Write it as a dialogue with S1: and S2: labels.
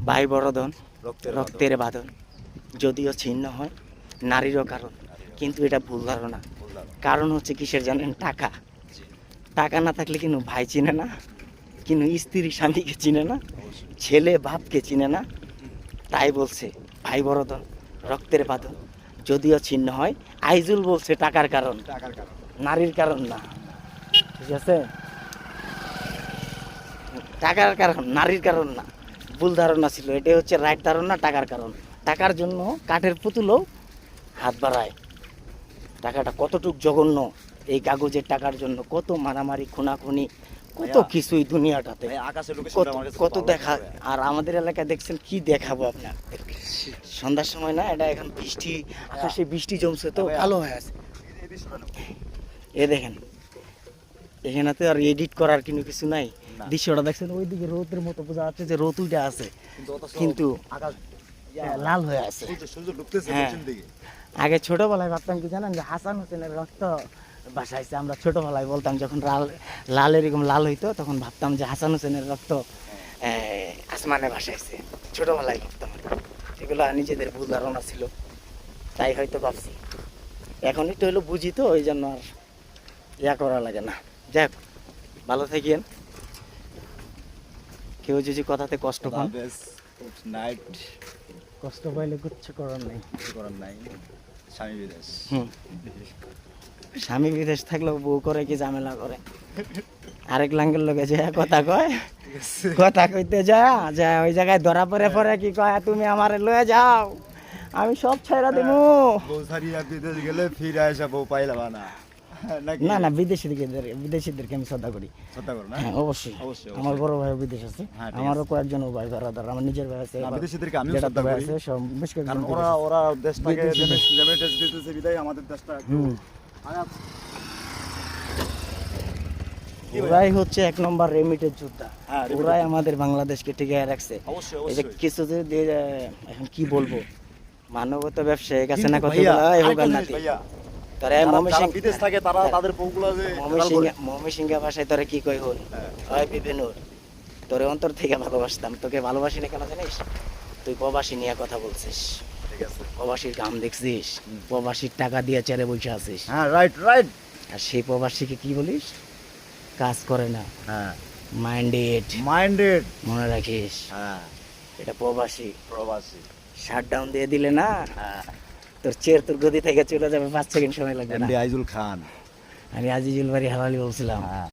S1: ভাই বড়ধন,
S2: রক্তের
S1: রক্তের বাঁধন, যদিও ছিন্ন হয় নারীরও কারণ, কিন্তু এটা ভুল ধারণা। কারণ হচ্ছে কিসের জানেন? টাকা। টাকা না থাকলে কিন্তু ভাই চিনে না, কিন্তু স্ত্রী স্বামীকে চিনে না, ছেলে বাপকে চিনে না। তাই বলছে ভাই বড়ধন, রক্তের বাঁধন, যদিও ছিন্ন হয়। আইজুল বলছে টাকার কারণ,
S2: টাকার কারণ।
S1: নারীর কারণ না। ঠিক আছে, টাকার কারণ, নারীর কারণ না। ভুল ধারণা ছিল, এটাই হচ্ছে রাইট ধারণা, টাকার কারণ। টাকার জন্য কাঠের পুতুলও হাত বাড়ায়। টাকাটা কতটুক জঘন্য, এই কাগজের টাকার জন্য কত মারামারি, খুনাখুনি, কত
S2: ভাইয়া,
S1: কিছুই দুনিয়াটাতে,
S2: ভাই আকাশের
S1: কত
S2: লোকেশনটা আমার কাছে
S1: কত
S2: ভালো
S1: দেখা।
S2: লাগছে ভাই।
S1: আর আমাদের এলাকায় দেখছেন কি দেখাবো আপনার, সন্ধ্যার সময় না, এটা এখন বৃষ্টি, আকাশে বৃষ্টি জমছে তো
S2: ভাইয়া,
S1: কালো হয়ে আছে।
S2: এই দৃশ্যটা নাও।
S1: এ দেখেন, এখানে তো আর এডিট করার কিন্তু কিছু নাই।
S2: না।
S1: দৃশ্যটা দেখছেন, ওইদিকে রোদের মতো বোঝা যাচ্ছে যে রোদ উঠে আছে,
S2: কিন্তু অথচ
S1: কিন্তু
S2: আকাশ
S1: লাল হয়ে আছে।
S2: সূর্য ডুবতেছে
S1: হ্যাঁ।
S2: পশ্চিম দিকে।
S1: আগে ছোটবেলায় ভাবতাম কি জানেন, যে হাসান হোসেনের রক্ত বাসাইছে। আমরা ছোটবেলায় বলতাম, যখন লাল লাল এরকম লাল হইতো, তখন ভাবতাম যে হাসান হোসেনের রক্ত আসমানে ভাসাইছে। ছোটবেলায় ভাবতাম আর কি। এগুলো নিজেদের ভুল ধারণা ছিল, তাই হয়তো ভাবছি। এখন একটু হলো বুঝি তো, ওই জন্য আর ইয়া করা লাগে না। যাক, ভালো থাকেন। কেউ যদি কথাতে কষ্ট পান,
S2: নাইট
S1: কষ্ট পাইলে কিচ্ছু করার নেই।
S2: কিছু করার নাই। স্বামী বিদেশ।
S1: হুম, স্বামী বিদেশ থাকলেও বউ করে কি ঝামেলা করে। আরেক লাঙ্গের লোকে যে কথা কয়, কথা কইতে যা ওই জায়গায় ধরা পড়ে পরে কি কয়, তুমি আমারে লয়ে যাও, আমি সব ছাইরা দেবো।
S2: বউ ছাড়িয়া বিদেশ গেলে ফিরে আসা বউ পাইলাম না। নাকি?
S1: না না, বিদেশিদেরকে আমি শ্রদ্ধা করি।
S2: শ্রদ্ধা করো না?
S1: হ্যাঁ, অবশ্যই।
S2: অবশ্যই,
S1: আমার বড় ভাই বিদেশ আছে,
S2: হ্যাঁ, ঠিক
S1: আমারও কয়েকজন ভাই ধরাধর, আমার নিজের ভাই আছে,
S2: না, বিদেশিদেরকে আমিও
S1: যেটা
S2: শ্রদ্ধা
S1: ভাই
S2: করি।
S1: আছে, সব বেশ কয়েকজন
S2: কারণ
S1: বিদেশ
S2: ওরা
S1: আছে।
S2: ওরা দেশটাকে
S1: বিদেশিদের।
S2: রেমিটেন্স দিতেছে বিদায় আমাদের দেশটা একটু
S1: হুম।
S2: আগাম। কি ভাই?
S1: ওরাই হচ্ছে এক নম্বর রেমিটেড যোদ্ধা।
S2: হ্যাঁ, remittance
S1: ওরাই
S2: যোদ্ধা।
S1: আমাদের বাংলাদেশকে টিকিয়ে রাখছে।
S2: অবশ্যই
S1: এই যে
S2: অবশ্যই।
S1: কিছু যে এখন কি বলবো, মানবতা ব্যবসায়ী কাছে না
S2: কিন্তু
S1: কথা
S2: ভাইয়া,
S1: বলা
S2: আরেকটা
S1: হোক আর
S2: জিনিস
S1: নাতি।
S2: ভাইয়া,
S1: তারা
S2: যারা
S1: ময়মনসিং
S2: বিদেশ থাকে তারা তাদের বউগুলা যে
S1: ময়মনসিংহা ভাষায় তোরা কি কই হল,
S2: হ্যাঁ।
S1: হয় বিপিনুর, তোরে অন্তর থেকে ভালোবাসতাম, তোকে ভালোবাসি না কেন জানিস? তুই প্রবাসী নিয়ে কথা বলছিস,
S2: ঠিক আছে।
S1: প্রবাসীর কাম দেখছিস, প্রবাসীর টাকা দিয়ে চেরে বসে আছিস,
S2: হ্যাঁ, রাইট রাইট।
S1: আর সেই প্রবাসীকে কি বলিস? কাজ করে না,
S2: হ্যাঁ,
S1: মাইন্ডেড।
S2: মাইন্ডেড।
S1: মনে রাখিস,
S2: হ্যাঁ,
S1: এটা প্রবাসী।
S2: প্রবাসী।
S1: শাটডাউন দিয়ে দিলে না,
S2: হ্যাঁ,
S1: তোর চেয়ার তোর গদি থেকে চলে যাবে, 5 সেকেন্ড সময় লাগবে না।
S2: এমডি আইজুল খান।
S1: আমি আজিজুল বাড়ি হালালি বলছিলাম।
S2: হ্যাঁ।